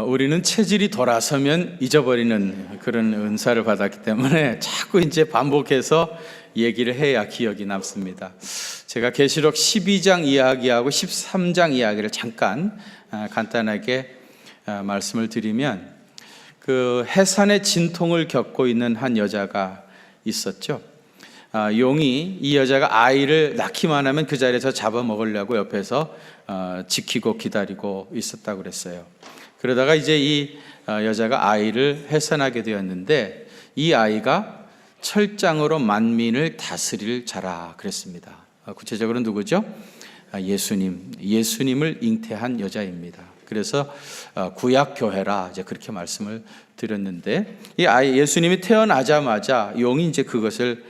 우리는 체질이 돌아서면 잊어버리는 그런 은사를 받았기 때문에 자꾸 이제 반복해서 얘기를 해야 기억이 남습니다. 제가 계시록 12장 이야기하고 13장 이야기를 잠깐 간단하게 말씀을 드리면, 그 해산의 진통을 겪고 있는 한 여자가 있었죠. 용이 이 여자가 아이를 낳기만 하면 그 자리에서 잡아먹으려고 옆에서 지키고 기다리고 있었다고 그랬어요. 그러다가 이제 이 여자가 아이를 해산하게 되었는데, 이 아이가 철장으로 만민을 다스릴 자라 그랬습니다. 구체적으로 누구죠? 예수님을 잉태한 여자입니다. 그래서 구약 교회라 이제 그렇게 말씀을 드렸는데, 이 아이 예수님이 태어나자마자 용이 이제 그것을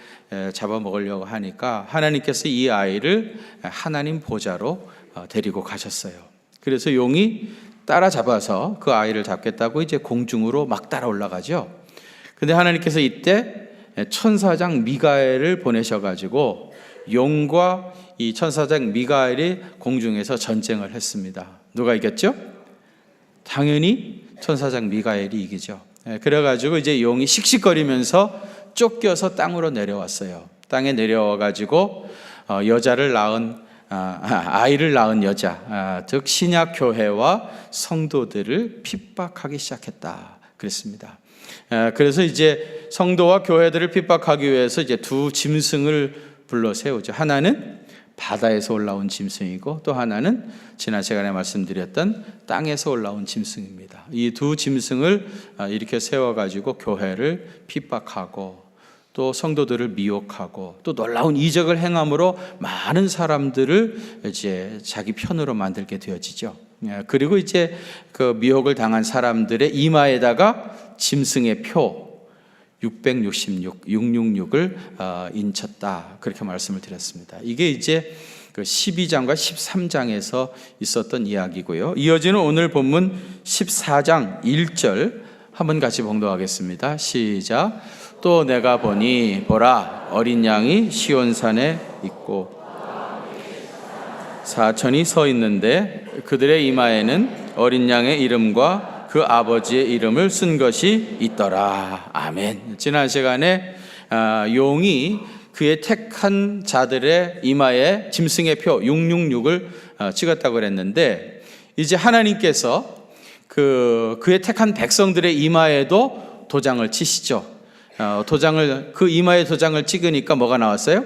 잡아먹으려고 하니까 하나님께서 이 아이를 하나님 보좌로 데리고 가셨어요. 그래서 용이 따라잡아서 그 아이를 잡겠다고 이제 공중으로 막 따라 올라가죠. 근데 하나님께서 이때 천사장 미가엘을 보내셔가지고 용과 이 천사장 미가엘이 공중에서 전쟁을 했습니다. 누가 이겼죠? 당연히 천사장 미가엘이 이기죠. 그래가지고 이제 용이 씩씩거리면서 쫓겨서 땅으로 내려왔어요. 땅에 내려와가지고 여자를 낳은 아이를 낳은 여자, 즉 신약 교회와 성도들을 핍박하기 시작했다 그랬습니다. 그래서 이제 성도와 교회들을 핍박하기 위해서 이제 두 짐승을 불러 세우죠. 하나는 바다에서 올라온 짐승이고, 또 하나는 지난 시간에 말씀드렸던 땅에서 올라온 짐승입니다. 이 두 짐승을 이렇게 세워가지고 교회를 핍박하고 또 성도들을 미혹하고 또 놀라운 이적을 행함으로 많은 사람들을 이제 자기 편으로 만들게 되어지죠. 그리고 이제 그 미혹을 당한 사람들의 이마에다가 짐승의 표 666을 인쳤다, 그렇게 말씀을 드렸습니다. 이게 이제 그 12장과 13장에서 있었던 이야기고요. 이어지는 오늘 본문 14장 1절 한번 같이 봉독하겠습니다. 시작. 또 내가 보니 보라, 어린 양이 시온산에 있고 4천이 서 있는데 그들의 이마에는 어린 양의 이름과 그 아버지의 이름을 쓴 것이 있더라. 아멘. 지난 시간에 용이 그의 택한 자들의 이마에 짐승의 표 666을 찍었다고 그랬는데, 이제 하나님께서 그의 택한 백성들의 이마에도 도장을 치시죠. 그 이마에 도장을 찍으니까 뭐가 나왔어요?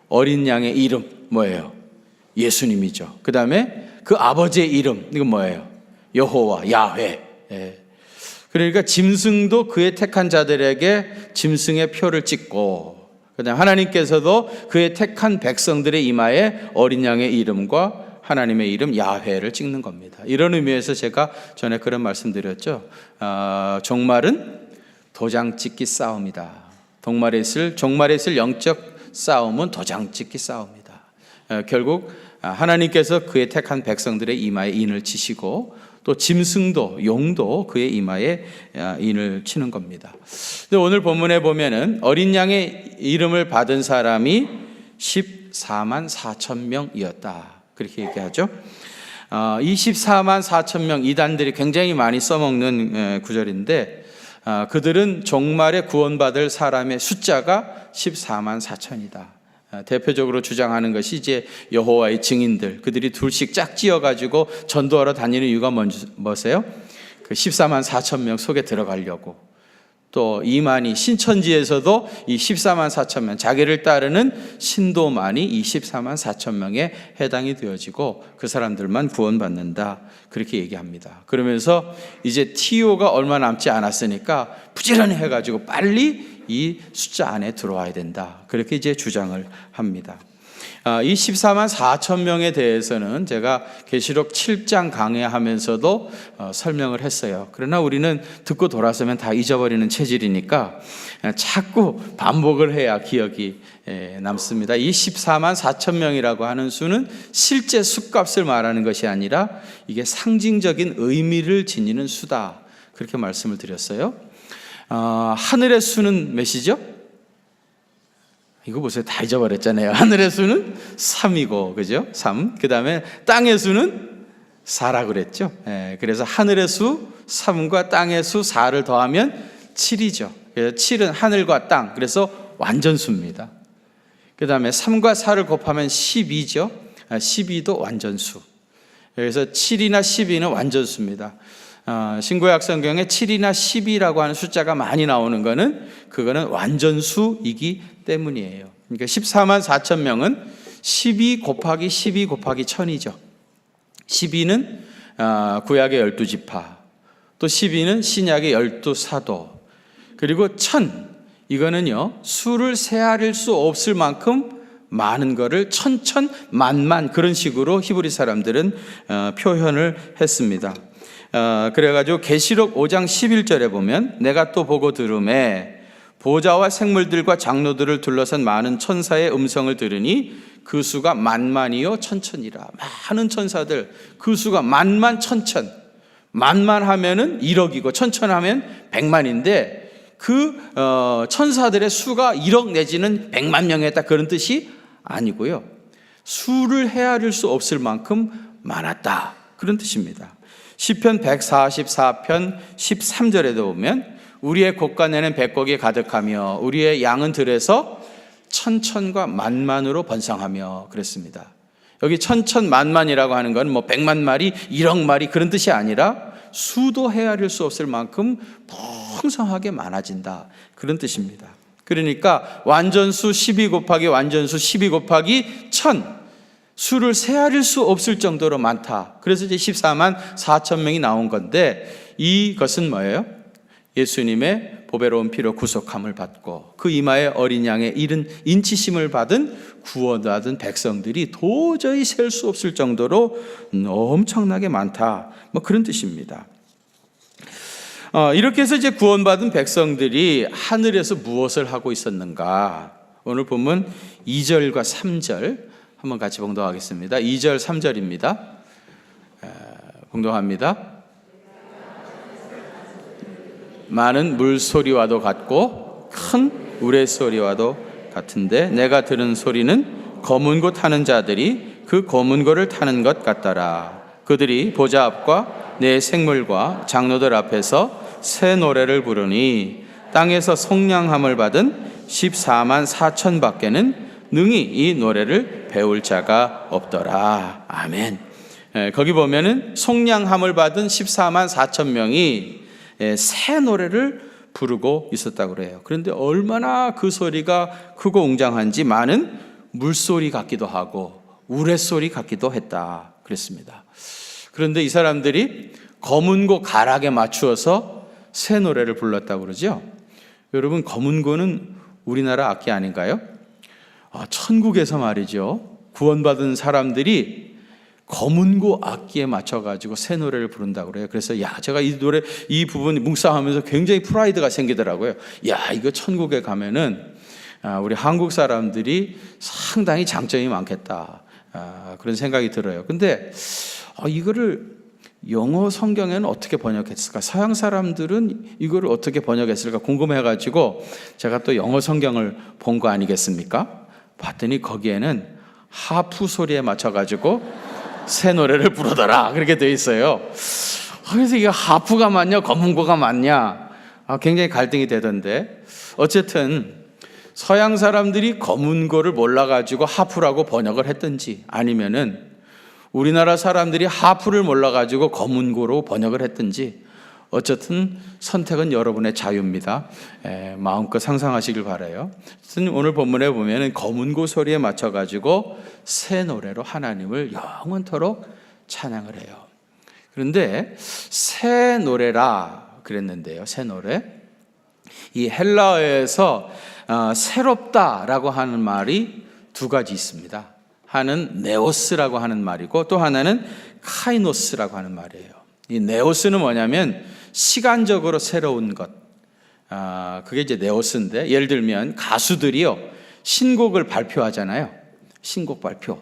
어린 양의 이름 뭐예요? 예수님이죠. 그 다음에 그 아버지의 이름, 이건 뭐예요? 여호와, 야훼. 그러니까 짐승도 그의 택한 자들에게 짐승의 표를 찍고, 그다음 하나님께서도 그의 택한 백성들의 이마에 어린 양의 이름과 하나님의 이름 야훼를 찍는 겁니다. 이런 의미에서 제가 전에 그런 말씀드렸죠. 종말은 도장 찍기 싸움이다. 종말에 있을 영적 싸움은 도장 찍기 싸움이다. 결국 하나님께서 그의 택한 백성들의 이마에 인을 치시고, 또 짐승도 용도 그의 이마에 인을 치는 겁니다. 근데 오늘 본문에 보면은 어린 양의 이름을 받은 사람이 14만 4천 명이었다, 그렇게 얘기하죠. 이 14만 4천 명, 이단들이 굉장히 많이 써먹는 구절인데, 그들은 종말에 구원받을 사람의 숫자가 14만 4천이다. 대표적으로 주장하는 것이 이제 여호와의 증인들, 그들이 둘씩 짝지어 가지고 전도하러 다니는 이유가 뭐세요? 그 14만 4천 명 속에 들어가려고. 또 이만희 신천지에서도 이 14만 4천 명, 자기를 따르는 신도만이 이 14만 4천 명에 해당이 되어지고 그 사람들만 구원받는다, 그렇게 얘기합니다. 그러면서 이제 TO가 얼마 남지 않았으니까 부지런히 해가지고 빨리 이 숫자 안에 들어와야 된다, 그렇게 이제 주장을 합니다. 이 14만 4천 명에 대해서는 제가 계시록 7장 강해하면서도 설명을 했어요. 그러나 우리는 듣고 돌아서면 다 잊어버리는 체질이니까 자꾸 반복을 해야 기억이 남습니다. 이 14만 4천 명이라고 하는 수는 실제 수값을 말하는 것이 아니라 이게 상징적인 의미를 지니는 수다, 그렇게 말씀을 드렸어요. 하늘의 수는 몇이죠? 이거 보세요. 다 잊어버렸잖아요. 하늘의 수는 3이고, 그죠? 3. 그 다음에 땅의 수는 4라 그랬죠. 그래서 하늘의 수 3과 땅의 수 4를 더하면 7이죠. 그래서 7은 하늘과 땅, 그래서 완전수입니다. 그 다음에 3과 4를 곱하면 12죠. 12도 완전수. 그래서 7이나 12는 완전수입니다. 신구약 성경에 7이나 12라고 하는 숫자가 많이 나오는 거는 그거는 완전수이기 때문이에요. 그러니까 14만 4천 명은 12 곱하기 12 곱하기 1000이죠. 12는 구약의 12지파, 또 12는 신약의 12사도, 그리고 1000, 이거는요 수를 세아릴 수 없을 만큼 많은 거를 천천만만, 그런 식으로 히브리 사람들은 표현을 했습니다. 그래가지고 계시록 5장 11절에 보면 내가 또 보고 들음에 보좌와 생물들과 장로들을 둘러싼 많은 천사의 음성을 들으니 그 수가 만만이요 천천이라. 많은 천사들, 그 수가 만만 천천. 만만 하면은 1억이고 천천 하면 100만인데 그 천사들의 수가 1억 내지는 100만 명이었다, 그런 뜻이 아니고요, 수를 헤아릴 수 없을 만큼 많았다, 그런 뜻입니다. 시편 144편 13절에도 보면 우리의 곳간에는 백곡이 가득하며 우리의 양은 들에서 천천과 만만으로 번성하며 그랬습니다. 여기 천천만만이라고 하는 건 뭐 100만 마리, 1억 마리 그런 뜻이 아니라 수도 헤아릴 수 없을 만큼 풍성하게 많아진다, 그런 뜻입니다. 그러니까 완전수 12 곱하기 완전수 12 곱하기 1000, 수를 세아릴 수 없을 정도로 많다. 그래서 이제 14만 4천 명이 나온 건데, 이것은 뭐예요? 예수님의 보배로운 피로 구속함을 받고 그 이마에 어린 양의 이른 인치심을 받은 구원받은 백성들이 도저히 셀 수 없을 정도로 엄청나게 많다, 뭐 그런 뜻입니다. 이렇게 해서 이제 구원받은 백성들이 하늘에서 무엇을 하고 있었는가? 오늘 보면 2절과 3절 한번 같이 봉독하겠습니다. 2절 3절입니다. 봉독합니다. 많은 물소리와도 같고 큰 우레소리와도 같은데 내가 들은 소리는 검은 고 타는 자들이 그 검은 고를 타는 것 같더라. 그들이 보좌 앞과 내 생물과 장로들 앞에서 새 노래를 부르니 땅에서 속량함을 받은 14만 4천 밖에는 능히 이 노래를 배울 자가 없더라. 아멘. 거기 보면은 속량함을 받은 14만 4천 명이 새 노래를 부르고 있었다고 그래요. 그런데 얼마나 그 소리가 크고 웅장한지 많은 물소리 같기도 하고 우레소리 같기도 했다 그랬습니다. 그런데 이 사람들이 검은고 가락에 맞추어서 새 노래를 불렀다고 그러죠. 여러분, 검은고는 우리나라 악기 아닌가요? 천국에서 말이죠, 구원받은 사람들이 검은고 악기에 맞춰가지고 새 노래를 부른다고 그래요. 그래서 제가 이 노래, 이 부분 묵상하면서 굉장히 프라이드가 생기더라고요. 이거 천국에 가면은 우리 한국 사람들이 상당히 장점이 많겠다, 그런 생각이 들어요. 근데 이거를 영어 성경에는 어떻게 번역했을까? 서양 사람들은 이거를 어떻게 번역했을까 궁금해가지고 제가 또 영어 성경을 본 거 아니겠습니까? 봤더니 거기에는 하프 소리에 맞춰가지고 새 노래를 부르더라, 그렇게 되어 있어요. 그래서 이게 하프가 맞냐 검은고가 맞냐 굉장히 갈등이 되던데, 어쨌든 서양 사람들이 검은고를 몰라가지고 하프라고 번역을 했든지 아니면은 우리나라 사람들이 하프를 몰라가지고 검은고로 번역을 했든지, 어쨌든 선택은 여러분의 자유입니다. 마음껏 상상하시길 바라요. 오늘 본문에 보면 검은고 소리에 맞춰가지고 새 노래로 하나님을 영원토록 찬양을 해요. 그런데 새 노래라 그랬는데요, 새 노래, 이 헬라어에서 새롭다라고 하는 말이 두 가지 있습니다. 하나는 네오스라고 하는 말이고 또 하나는 카이노스라고 하는 말이에요. 이 네오스는 뭐냐면 시간적으로 새로운 것, 그게 이제 네오스인데, 예를 들면 가수들이요 신곡을 발표하잖아요. 신곡 발표,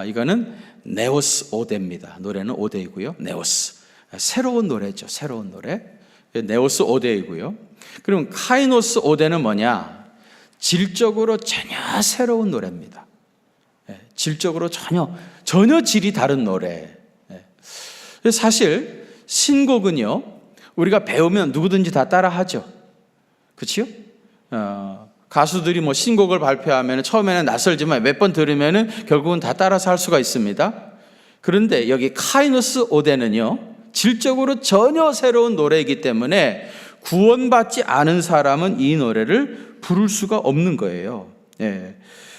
이거는 네오스 오데입니다. 노래는 오데이고요. 네오스, 새로운 노래죠. 새로운 노래, 네오스 오데이고요. 그럼 카이노스 오데는 뭐냐? 질적으로 전혀 새로운 노래입니다. 질적으로 전혀 질이 다른 노래. 사실 신곡은요, 우리가 배우면 누구든지 다 따라하죠. 그렇죠? 가수들이 뭐 신곡을 발표하면 처음에는 낯설지만 몇 번 들으면 결국은 다 따라서 할 수가 있습니다. 그런데 여기 카이노스 오데는요, 질적으로 전혀 새로운 노래이기 때문에 구원받지 않은 사람은 이 노래를 부를 수가 없는 거예요. 예.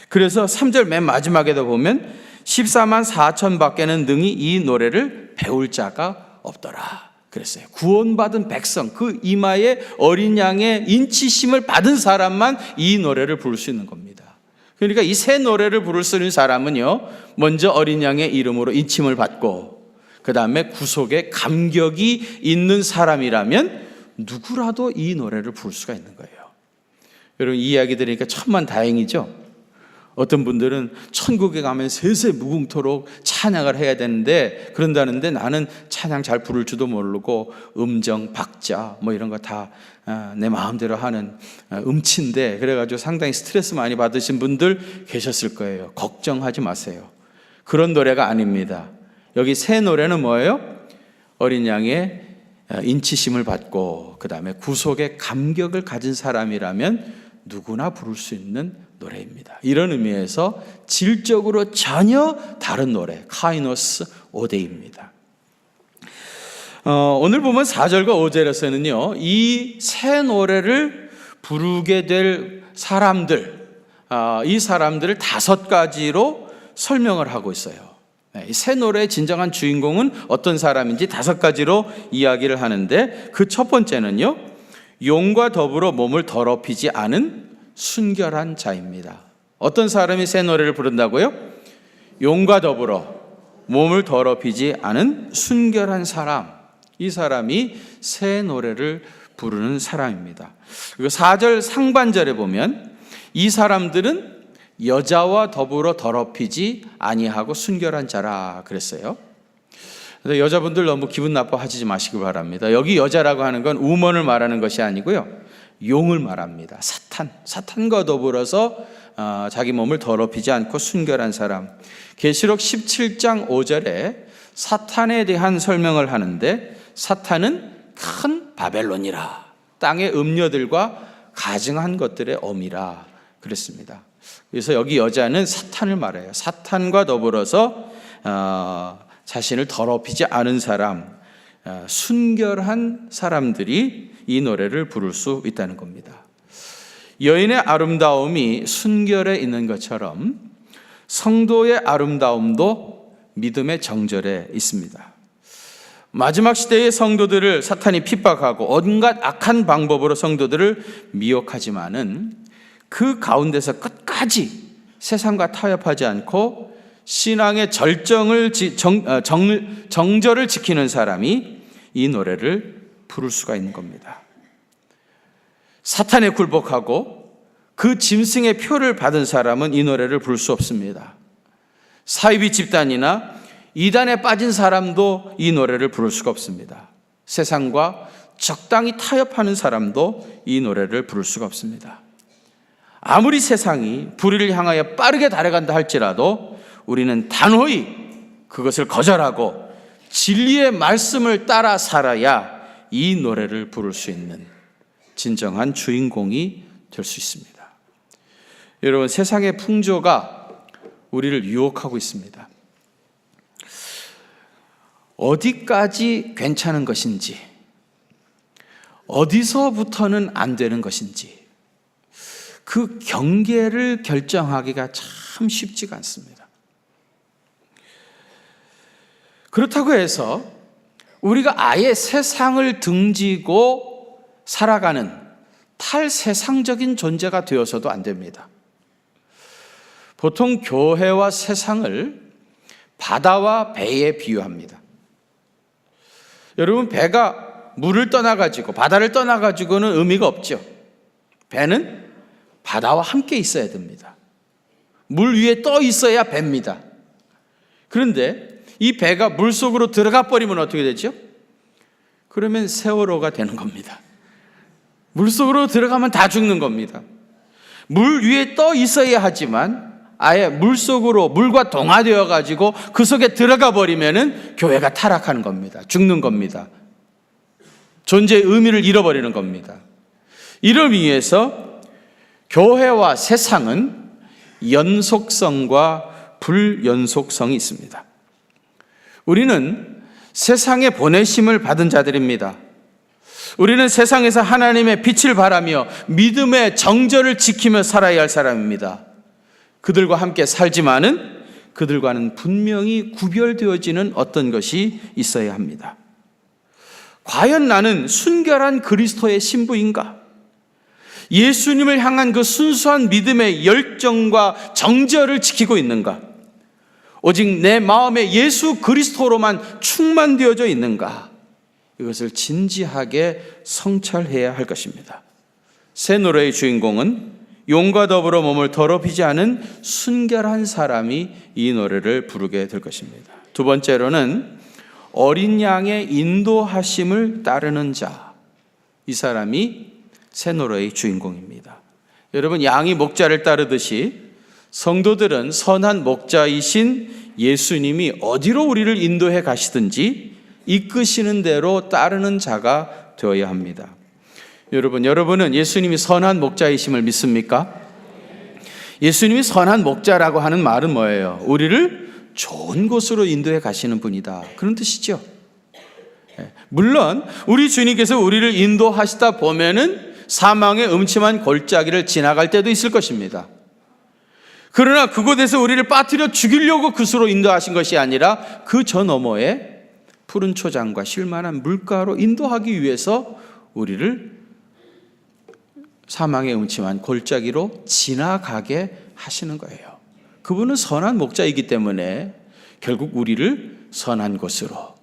그래서 3절 맨 마지막에도 보면 14만 4천 밖에는 능히 이 노래를 배울 자가 없더라 그랬어요. 구원받은 백성, 그 이마에 어린 양의 인치심을 받은 사람만 이 노래를 부를 수 있는 겁니다. 그러니까 이 새 노래를 부를 수 있는 사람은요, 먼저 어린 양의 이름으로 인침을 받고 그 다음에 구속의 감격이 있는 사람이라면 누구라도 이 노래를 부를 수가 있는 거예요. 여러분, 이 이야기 들으니까 천만다행이죠. 어떤 분들은 천국에 가면 세세 무궁토록 찬양을 해야 되는데, 그런다는데 나는 찬양 잘 부를 줄도 모르고 음정, 박자 뭐 이런 거 다 내 마음대로 하는 음치인데, 그래가지고 상당히 스트레스 많이 받으신 분들 계셨을 거예요. 걱정하지 마세요. 그런 노래가 아닙니다. 여기 새 노래는 뭐예요? 어린 양의 인치심을 받고 그 다음에 구속의 감격을 가진 사람이라면 누구나 부를 수 있는 노래입니다. 이런 의미에서 질적으로 전혀 다른 노래, 카이노스 오데입니다. 오늘 보면 4절과 5절에서는요, 이 새 노래를 부르게 될 사람들, 이 사람들을 5가지로 설명을 하고 있어요. 이 새 노래의 진정한 주인공은 어떤 사람인지 5가지로 이야기를 하는데, 그 첫 번째는요, 용과 더불어 몸을 더럽히지 않은 순결한 자입니다. 어떤 사람이 새 노래를 부른다고요? 용과 더불어 몸을 더럽히지 않은 순결한 사람, 이 사람이 새 노래를 부르는 사람입니다. 그리고 4절 상반절에 보면 이 사람들은 여자와 더불어 더럽히지 아니하고 순결한 자라 그랬어요. 여자분들 너무 기분 나빠하지 마시기 바랍니다. 여기 여자라고 하는 건 우먼을 말하는 것이 아니고요, 용을 말합니다. 사탄과 더불어서 자기 몸을 더럽히지 않고 순결한 사람. 계시록 17장 5절에 사탄에 대한 설명을 하는데, 사탄은 큰 바벨론이라, 땅의 음녀들과 가증한 것들의 어미라 그랬습니다. 그래서 여기 여자는 사탄을 말해요. 사탄과 더불어서 자신을 더럽히지 않은 사람, 순결한 사람들이 이 노래를 부를 수 있다는 겁니다. 여인의 아름다움이 순결에 있는 것처럼 성도의 아름다움도 믿음의 정절에 있습니다. 마지막 시대의 성도들을 사탄이 핍박하고 온갖 악한 방법으로 성도들을 미혹하지만은 그 가운데서 끝까지 세상과 타협하지 않고 신앙의 정절을 지키는 사람이 이 노래를 부를 수가 있는 겁니다. 사탄에 굴복하고 그 짐승의 표를 받은 사람은 이 노래를 부를 수 없습니다. 사이비 집단이나 이단에 빠진 사람도 이 노래를 부를 수가 없습니다. 세상과 적당히 타협하는 사람도 이 노래를 부를 수가 없습니다. 아무리 세상이 불의를 향하여 빠르게 달아간다 할지라도 우리는 단호히 그것을 거절하고 진리의 말씀을 따라 살아야 이 노래를 부를 수 있는 진정한 주인공이 될 수 있습니다. 여러분, 세상의 풍조가 우리를 유혹하고 있습니다. 어디까지 괜찮은 것인지, 어디서부터는 안 되는 것인지, 그 경계를 결정하기가 참 쉽지가 않습니다. 그렇다고 해서 우리가 아예 세상을 등지고 살아가는 탈세상적인 존재가 되어서도 안 됩니다. 보통 교회와 세상을 바다와 배에 비유합니다. 여러분, 배가 물을 떠나가지고 바다를 떠나가지고는 의미가 없죠. 배는 바다와 함께 있어야 됩니다. 물 위에 떠 있어야 배입니다. 그런데 이 배가 물속으로 들어가 버리면 어떻게 되죠? 그러면 세월호가 되는 겁니다. 물속으로 들어가면 다 죽는 겁니다. 물 위에 떠 있어야 하지만 아예 물속으로 물과 동화되어 가지고 그 속에 들어가 버리면은 교회가 타락하는 겁니다. 죽는 겁니다. 존재의 의미를 잃어버리는 겁니다. 이를 위해서 교회와 세상은 연속성과 불연속성이 있습니다. 우리는 세상에 보내심을 받은 자들입니다. 우리는 세상에서 하나님의 빛을 바라며 믿음의 정절을 지키며 살아야 할 사람입니다. 그들과 함께 살지만은 그들과는 분명히 구별되어지는 어떤 것이 있어야 합니다. 과연 나는 순결한 그리스도의 신부인가? 예수님을 향한 그 순수한 믿음의 열정과 정절을 지키고 있는가? 오직 내 마음에 예수 그리스도로만 충만되어져 있는가? 이것을 진지하게 성찰해야 할 것입니다. 새 노래의 주인공은 용과 더불어 몸을 더럽히지 않은 순결한 사람이 이 노래를 부르게 될 것입니다. 두 번째로는 어린 양의 인도하심을 따르는 자, 이 사람이 새 노래의 주인공입니다. 여러분, 양이 목자를 따르듯이 성도들은 선한 목자이신 예수님이 어디로 우리를 인도해 가시든지 이끄시는 대로 따르는 자가 되어야 합니다. 여러분은 예수님이 선한 목자이심을 믿습니까? 예수님이 선한 목자라고 하는 말은 뭐예요? 우리를 좋은 곳으로 인도해 가시는 분이다, 그런 뜻이죠. 물론 우리 주님께서 우리를 인도하시다 보면은 사망의 음침한 골짜기를 지나갈 때도 있을 것입니다. 그러나 그곳에서 우리를 빠뜨려 죽이려고 그수로 인도하신 것이 아니라 그 저 너머에 푸른 초장과 쉴만한 물가로 인도하기 위해서 우리를 사망의 음침한 골짜기로 지나가게 하시는 거예요. 그분은 선한 목자이기 때문에 결국 우리를 선한 곳으로,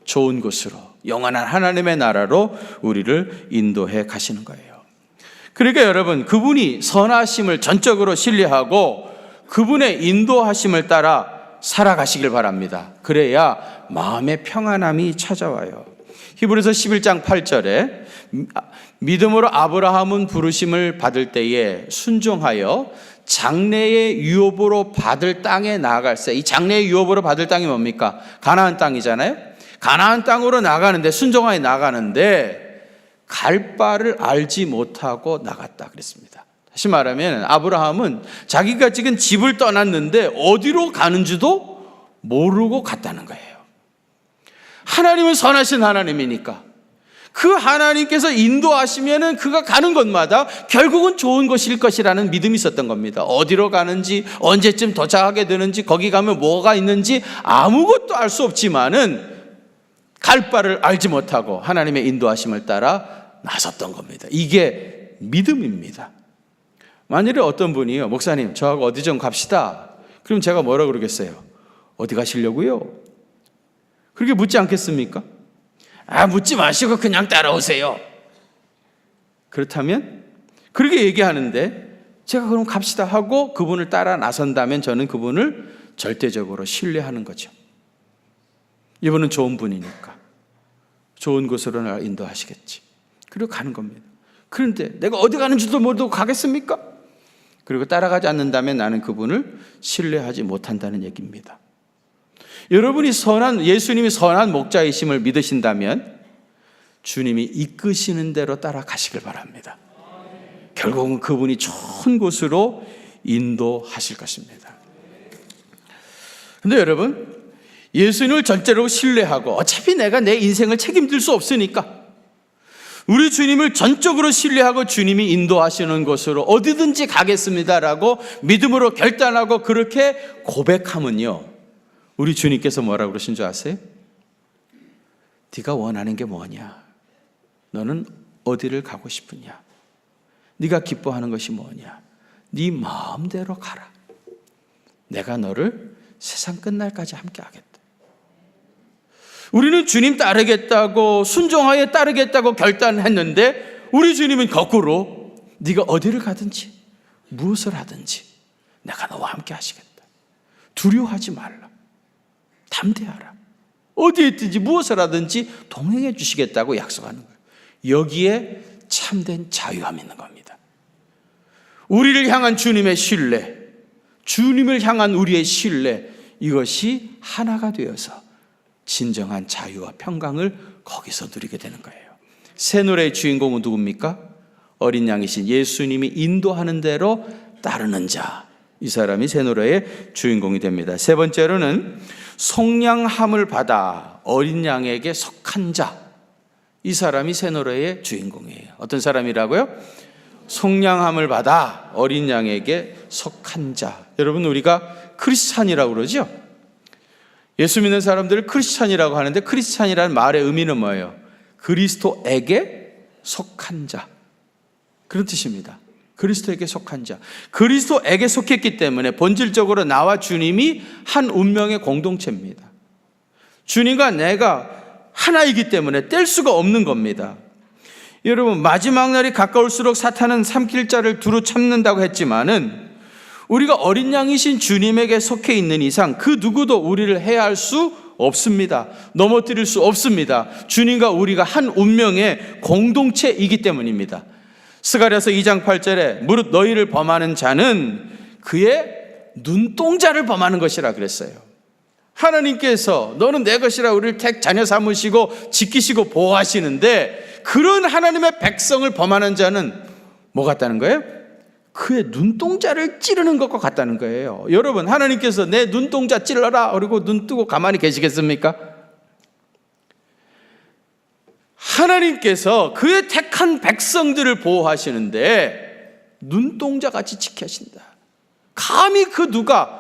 좋은 곳으로, 영원한 하나님의 나라로 우리를 인도해 가시는 거예요. 그러니까 여러분, 그분이 선하심을 전적으로 신뢰하고 그분의 인도하심을 따라 살아가시길 바랍니다. 그래야 마음의 평안함이 찾아와요. 히브리서 11장 8절에 믿음으로 아브라함은 부르심을 받을 때에 순종하여 장래의 유업으로 받을 땅에 나아갈세. 이 장래의 유업으로 받을 땅이 뭡니까? 가나안 땅이잖아요. 가나안 땅으로 나가는데, 순종하여 나가는데 갈 바를 알지 못하고 나갔다 그랬습니다. 다시 말하면 아브라함은 자기가 지금 집을 떠났는데 어디로 가는지도 모르고 갔다는 거예요. 하나님은 선하신 하나님이니까 그 하나님께서 인도하시면은 그가 가는 곳마다 결국은 좋은 곳일 것이라는 믿음이 있었던 겁니다. 어디로 가는지, 언제쯤 도착하게 되는지, 거기 가면 뭐가 있는지 아무것도 알 수 없지만은 갈 바를 알지 못하고 하나님의 인도하심을 따라 나섰던 겁니다. 이게 믿음입니다. 만일에 어떤 분이요, 목사님 저하고 어디 좀 갑시다, 그럼 제가 뭐라 그러겠어요? 어디 가시려고요? 그렇게 묻지 않겠습니까? 묻지 마시고 그냥 따라오세요. 그렇다면 그렇게 얘기하는데 제가 그럼 갑시다 하고 그분을 따라 나선다면 저는 그분을 절대적으로 신뢰하는 거죠. 이분은 좋은 분이니까 좋은 곳으로 나를 인도하시겠지. 그리고 가는 겁니다. 그런데 내가 어디 가는지도 모르고 가겠습니까? 그리고 따라가지 않는다면 나는 그분을 신뢰하지 못한다는 얘기입니다. 여러분이 예수님이 선한 목자이심을 믿으신다면 주님이 이끄시는 대로 따라가시길 바랍니다. 결국은 그분이 좋은 곳으로 인도하실 것입니다. 그런데 여러분, 예수님을 전적으로 신뢰하고 어차피 내가 내 인생을 책임질 수 없으니까 우리 주님을 전적으로 신뢰하고 주님이 인도하시는 곳으로 어디든지 가겠습니다라고 믿음으로 결단하고 그렇게 고백하면요, 우리 주님께서 뭐라고 그러신 줄 아세요? 네가 원하는 게 뭐냐? 너는 어디를 가고 싶으냐? 네가 기뻐하는 것이 뭐냐? 네 마음대로 가라. 내가 너를 세상 끝날까지 함께 하겠다. 우리는 주님 따르겠다고, 순종하여 따르겠다고 결단했는데 우리 주님은 거꾸로 네가 어디를 가든지 무엇을 하든지 내가 너와 함께 하시겠다. 두려워하지 말라. 담대하라. 어디에 있든지 무엇을 하든지 동행해 주시겠다고 약속하는 거예요. 여기에 참된 자유함이 있는 겁니다. 우리를 향한 주님의 신뢰, 주님을 향한 우리의 신뢰, 이것이 하나가 되어서 진정한 자유와 평강을 거기서 누리게 되는 거예요. 새 노래의 주인공은 누굽니까? 어린 양이신 예수님이 인도하는 대로 따르는 자, 이 사람이 새 노래의 주인공이 됩니다. 세 번째로는 속량함을 받아 어린 양에게 속한 자, 이 사람이 새 노래의 주인공이에요. 어떤 사람이라고요? 속량함을 받아 어린 양에게 속한 자. 여러분, 우리가 크리스찬이라고 그러죠? 예수 믿는 사람들을 크리스찬이라고 하는데, 크리스찬이라는 말의 의미는 뭐예요? 그리스도에게 속한 자, 그런 뜻입니다. 그리스도에게 속한 자. 그리스도에게 속했기 때문에 본질적으로 나와 주님이 한 운명의 공동체입니다. 주님과 내가 하나이기 때문에 뗄 수가 없는 겁니다. 여러분, 마지막 날이 가까울수록 사탄은 삼킬 자를 두루 참는다고 했지만은, 우리가 어린 양이신 주님에게 속해 있는 이상 그 누구도 우리를 해할 수 없습니다. 넘어뜨릴 수 없습니다. 주님과 우리가 한 운명의 공동체이기 때문입니다. 스가랴서 2장 8절에 무릇 너희를 범하는 자는 그의 눈동자를 범하는 것이라 그랬어요. 하나님께서 너는 내 것이라 우리를 택 자녀 삼으시고 지키시고 보호하시는데, 그런 하나님의 백성을 범하는 자는 뭐 같다는 거예요? 그의 눈동자를 찌르는 것과 같다는 거예요. 여러분, 하나님께서 내 눈동자 찔러라 그리고 눈 뜨고 가만히 계시겠습니까? 하나님께서 그의 택한 백성들을 보호하시는데 눈동자같이 지켜신다. 감히 그 누가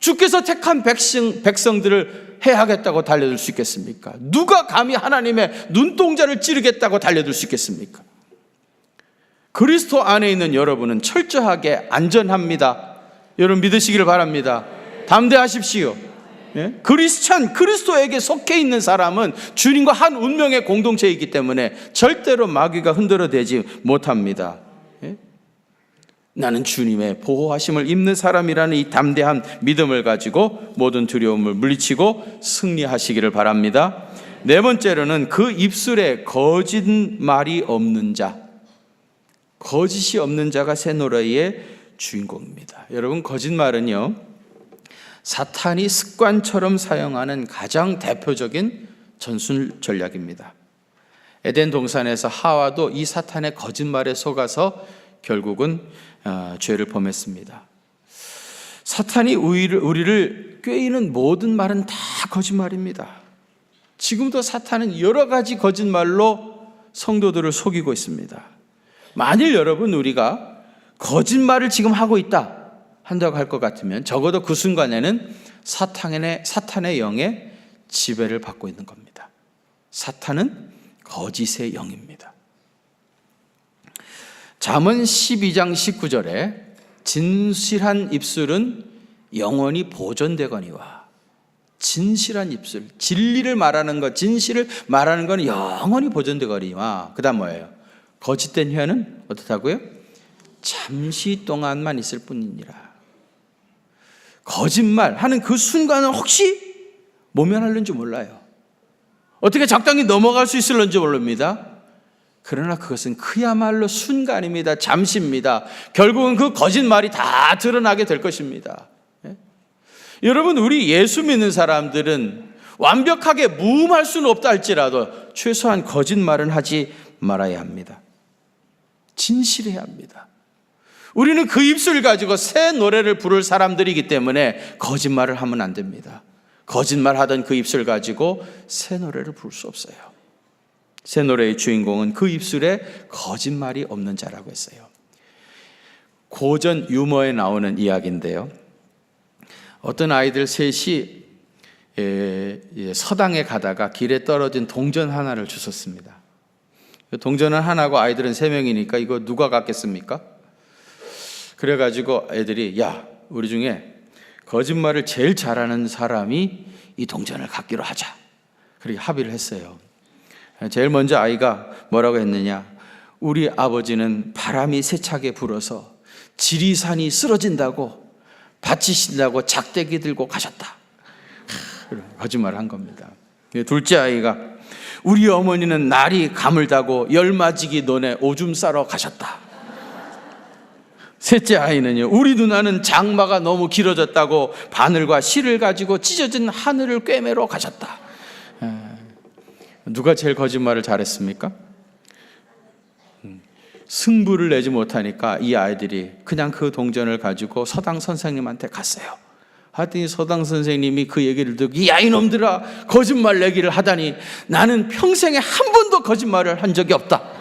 주께서 택한 백성들을 해하겠다고 달려들 수 있겠습니까? 누가 감히 하나님의 눈동자를 찌르겠다고 달려들 수 있겠습니까? 그리스도 안에 있는 여러분은 철저하게 안전합니다. 여러분, 믿으시기를 바랍니다. 담대하십시오. 예? 그리스도에게 속해 있는 사람은 주님과 한 운명의 공동체이기 때문에 절대로 마귀가 흔들어대지 못합니다. 예? 나는 주님의 보호하심을 입는 사람이라는 이 담대한 믿음을 가지고 모든 두려움을 물리치고 승리하시기를 바랍니다. 네 번째로는 그 입술에 거짓말이 없는 자, 거짓이 없는 자가 새 노래의 주인공입니다. 여러분, 거짓말은요, 사탄이 습관처럼 사용하는 가장 대표적인 전술 전략입니다. 에덴 동산에서 하와도 이 사탄의 거짓말에 속아서 결국은 죄를 범했습니다. 사탄이 우리를 꾀이는 모든 말은 다 거짓말입니다. 지금도 사탄은 여러 가지 거짓말로 성도들을 속이고 있습니다. 만일 여러분, 우리가 거짓말을 지금 하고 있다 한다고 할 것 같으면 적어도 그 순간에는 사탄의 영의 지배를 받고 있는 겁니다. 사탄은 거짓의 영입니다. 잠언 12장 19절에 진실한 입술은 영원히 보존되거니와, 진실한 입술, 진리를 말하는 것, 진실을 말하는 건 영원히 보존되거니와, 그 다음 뭐예요? 거짓된 혀는 어떻다고요? 잠시 동안만 있을 뿐이니라. 거짓말하는 그 순간은 혹시 모면하는지 몰라요. 어떻게 적당히 넘어갈 수 있을런지 모릅니다. 그러나 그것은 그야말로 순간입니다. 잠시입니다. 결국은 그 거짓말이 다 드러나게 될 것입니다. 예? 여러분, 우리 예수 믿는 사람들은 완벽하게 무음할 수는 없다 할지라도 최소한 거짓말은 하지 말아야 합니다. 진실해야 합니다. 우리는 그 입술 가지고 새 노래를 부를 사람들이기 때문에 거짓말을 하면 안 됩니다. 거짓말하던 그 입술 가지고 새 노래를 부를 수 없어요. 새 노래의 주인공은 그 입술에 거짓말이 없는 자라고 했어요. 고전 유머에 나오는 이야기인데요, 어떤 아이들 셋이 서당에 가다가 길에 떨어진 동전 하나를 주웠습니다. 동전은 하나고 아이들은 3명이니까 이거 누가 갖겠습니까? 그래가지고 애들이, 야, 우리 중에 거짓말을 제일 잘하는 사람이 이 동전을 갖기로 하자, 그렇게 합의를 했어요. 제일 먼저 아이가 뭐라고 했느냐, 우리 아버지는 바람이 세차게 불어서 지리산이 쓰러진다고 다치신다고 작대기 들고 가셨다. 거짓말을 한 겁니다. 둘째 아이가, 우리 어머니는 날이 가물다고 열맞이기 논에 오줌 싸러 가셨다. 셋째 아이는요, 우리 누나는 장마가 너무 길어졌다고 바늘과 실을 가지고 찢어진 하늘을 꿰매러 가셨다. 누가 제일 거짓말을 잘했습니까? 승부를 내지 못하니까 이 아이들이 그냥 그 동전을 가지고 서당 선생님한테 갔어요. 하여튼 서당 선생님이 그 얘기를 듣고, 이 아이놈들아, 거짓말 내기를 하다니, 나는 평생에 한 번도 거짓말을 한 적이 없다.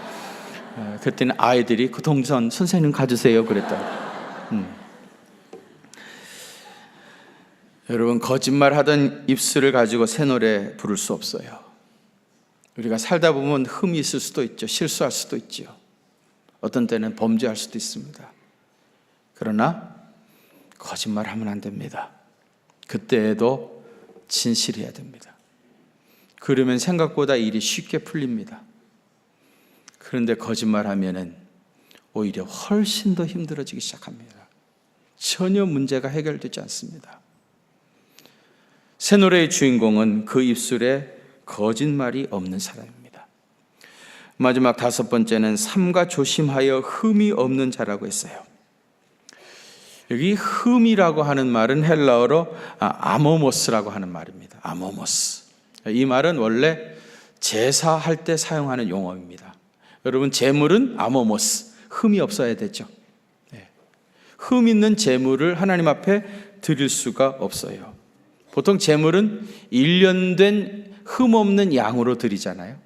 그때는 아이들이 그 동전 선생님 가주세요 그랬다. 여러분, 거짓말 하던 입술을 가지고 새 노래 부를 수 없어요. 우리가 살다 보면 흠이 있을 수도 있죠. 실수할 수도 있죠. 어떤 때는 범죄할 수도 있습니다. 그러나 거짓말하면 안 됩니다. 그때에도 진실해야 됩니다. 그러면 생각보다 일이 쉽게 풀립니다. 그런데 거짓말하면은 오히려 훨씬 더 힘들어지기 시작합니다. 전혀 문제가 해결되지 않습니다. 새 노래의 주인공은 그 입술에 거짓말이 없는 사람입니다. 마지막 다섯 번째는 삼가 조심하여 흠이 없는 자라고 했어요. 여기 흠이라고 하는 말은 헬라어로 아모모스라고 하는 말입니다. 아모모스. 이 말은 원래 제사할 때 사용하는 용어입니다. 여러분, 제물은 아모모스, 흠이 없어야 되죠. 흠 있는 제물을 하나님 앞에 드릴 수가 없어요. 보통 제물은 1년 된 흠 없는 양으로 드리잖아요.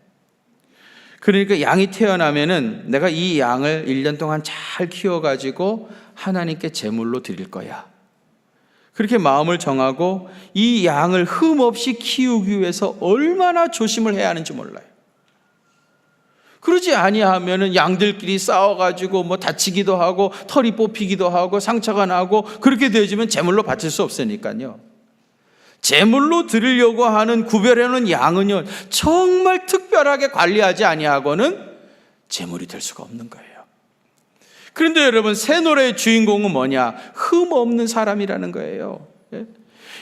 그러니까 양이 태어나면은 내가 이 양을 1년 동안 잘 키워가지고 하나님께 제물로 드릴 거야. 그렇게 마음을 정하고 이 양을 흠 없이 키우기 위해서 얼마나 조심을 해야 하는지 몰라요. 그러지 아니하면은 양들끼리 싸워가지고 뭐 다치기도 하고 털이 뽑히기도 하고 상처가 나고 그렇게 되어지면 제물로 바칠 수 없으니까요. 제물로 드리려고 하는 구별해놓은 양은요, 정말 특별하게 관리하지 아니하고는 제물이 될 수가 없는 거예요. 그런데 여러분, 새 노래의 주인공은 뭐냐? 흠 없는 사람이라는 거예요.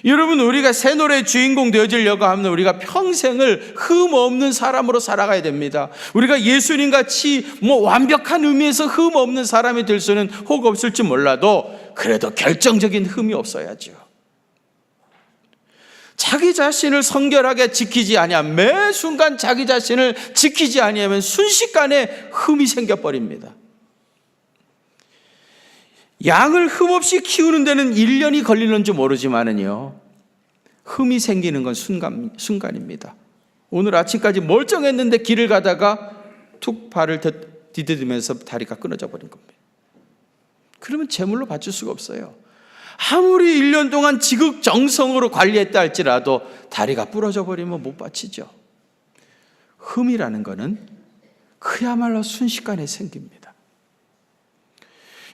여러분, 우리가 새 노래의 주인공 되어지려고 하면 우리가 평생을 흠 없는 사람으로 살아가야 됩니다. 우리가 예수님 같이 완벽한 의미에서 흠 없는 사람이 될 수는 혹 없을지 몰라도 그래도 결정적인 흠이 없어야죠. 자기 자신을 성결하게 지키지 아니하면, 매 순간 자기 자신을 지키지 아니하면 순식간에 흠이 생겨버립니다. 양을 흠 없이 키우는 데는 1년이 걸리는지 모르지만은요, 흠이 생기는 건 순간입니다. 오늘 아침까지 멀쩡했는데 길을 가다가 툭 발을 디디면서 다리가 끊어져 버린 겁니다. 그러면 제물로 바칠 수가 없어요. 아무리 1년 동안 지극정성으로 관리했다 할지라도 다리가 부러져 버리면 못 바치죠. 흠이라는 거는 그야말로 순식간에 생깁니다.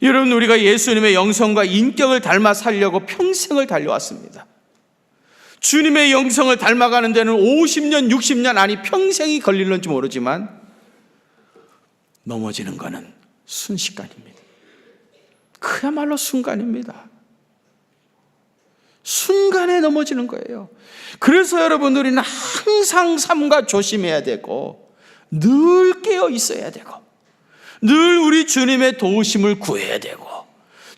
여러분, 우리가 예수님의 영성과 인격을 닮아 살려고 평생을 달려왔습니다. 주님의 영성을 닮아가는 데는 50년, 60년 아니 평생이 걸릴는지 모르지만 넘어지는 것은 순식간입니다. 그야말로 순간입니다. 순간에 넘어지는 거예요. 그래서 여러분, 우리는 항상 삼가 조심해야 되고 늘 깨어 있어야 되고 늘 우리 주님의 도우심을 구해야 되고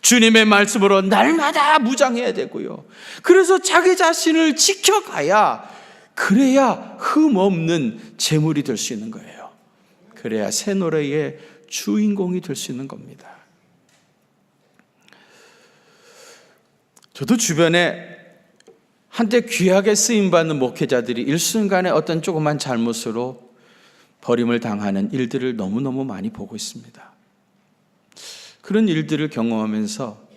주님의 말씀으로 날마다 무장해야 되고요. 그래서 자기 자신을 지켜가야, 그래야 흠 없는 제물이 될 수 있는 거예요. 그래야 새 노래의 주인공이 될 수 있는 겁니다. 저도 주변에 한때 귀하게 쓰임받는 목회자들이 일순간에 어떤 조그만 잘못으로 버림을 당하는 일들을 너무너무 많이 보고 있습니다. 그런 일들을 경험하면서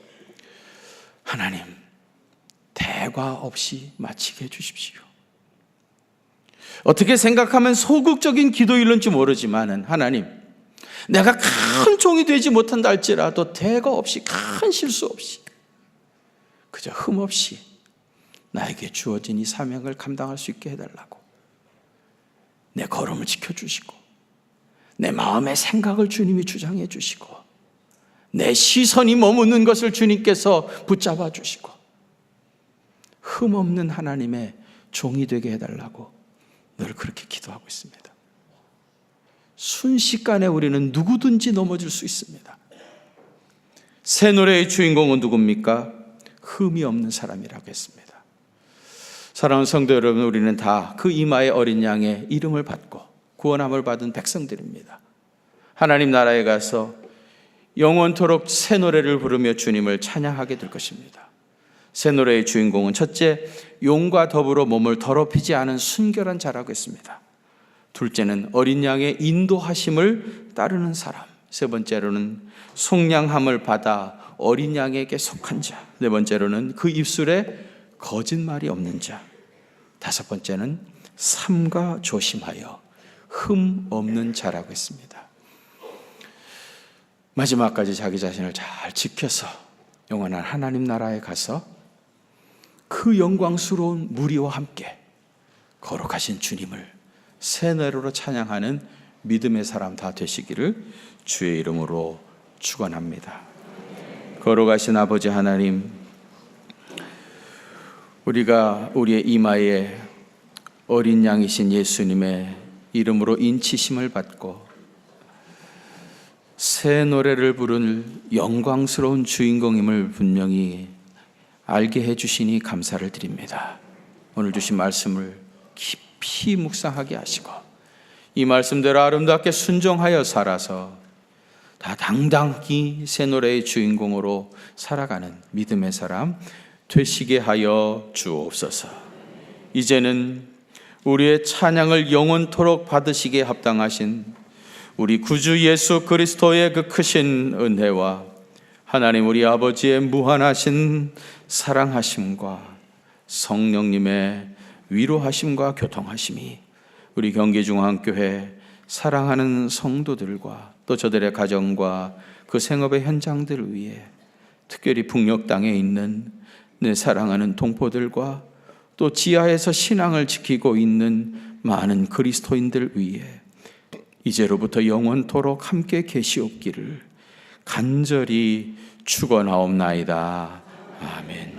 하나님, 대과 없이 마치게 해주십시오. 어떻게 생각하면 소극적인 기도일런지 모르지만 하나님, 내가 큰 종이 되지 못한다 할지라도 대가 없이, 큰 실수 없이, 그저 흠 없이 나에게 주어진 이 사명을 감당할 수 있게 해달라고, 내 걸음을 지켜주시고 내 마음의 생각을 주님이 주장해 주시고 내 시선이 머무는 것을 주님께서 붙잡아 주시고 흠 없는 하나님의 종이 되게 해달라고 늘 그렇게 기도하고 있습니다. 순식간에 우리는 누구든지 넘어질 수 있습니다. 새 노래의 주인공은 누굽니까? 흠이 없는 사람이라고 했습니다. 사랑하는 성도 여러분, 우리는 다 그 이마의 어린 양의 이름을 받고 구원함을 받은 백성들입니다. 하나님 나라에 가서 영원토록 새 노래를 부르며 주님을 찬양하게 될 것입니다. 새 노래의 주인공은 첫째, 용과 더불어 몸을 더럽히지 않은 순결한 자라고 했습니다. 둘째는 어린 양의 인도하심을 따르는 사람. 세 번째로는 속량함을 받아 어린 양에게 속한 자. 네 번째로는 그 입술에 거짓말이 없는 자. 다섯 번째는 삼가 조심하여 흠 없는 자라고 했습니다. 마지막까지 자기 자신을 잘 지켜서 영원한 하나님 나라에 가서 그 영광스러운 무리와 함께 거룩하신 주님을 새 노래로 찬양하는 믿음의 사람 다 되시기를 주의 이름으로 축원합니다. 거룩하신 아버지 하나님, 우리가 우리의 이마에 어린 양이신 예수님의 이름으로 인치심을 받고 새 노래를 부를 영광스러운 주인공임을 분명히 알게 해주시니 감사를 드립니다. 오늘 주신 말씀을 깊이 묵상하게 하시고 이 말씀대로 아름답게 순종하여 살아서 다 당당히 새 노래의 주인공으로 살아가는 믿음의 사람 되시게 하여 주옵소서. 이제는 우리의 찬양을 영원토록 받으시기에 합당하신 우리 구주 예수 그리스도의 그 크신 은혜와 하나님 우리 아버지의 무한하신 사랑하심과 성령님의 위로하심과 교통하심이 우리 경기중앙교회 사랑하는 성도들과 또 저들의 가정과 그 생업의 현장들을 위해 특별히 북녘 땅에 있는 내 사랑하는 동포들과 또 지하에서 신앙을 지키고 있는 많은 그리스도인들 위해 이제로부터 영원토록 함께 계시옵기를 간절히 축원하옵나이다. 아멘.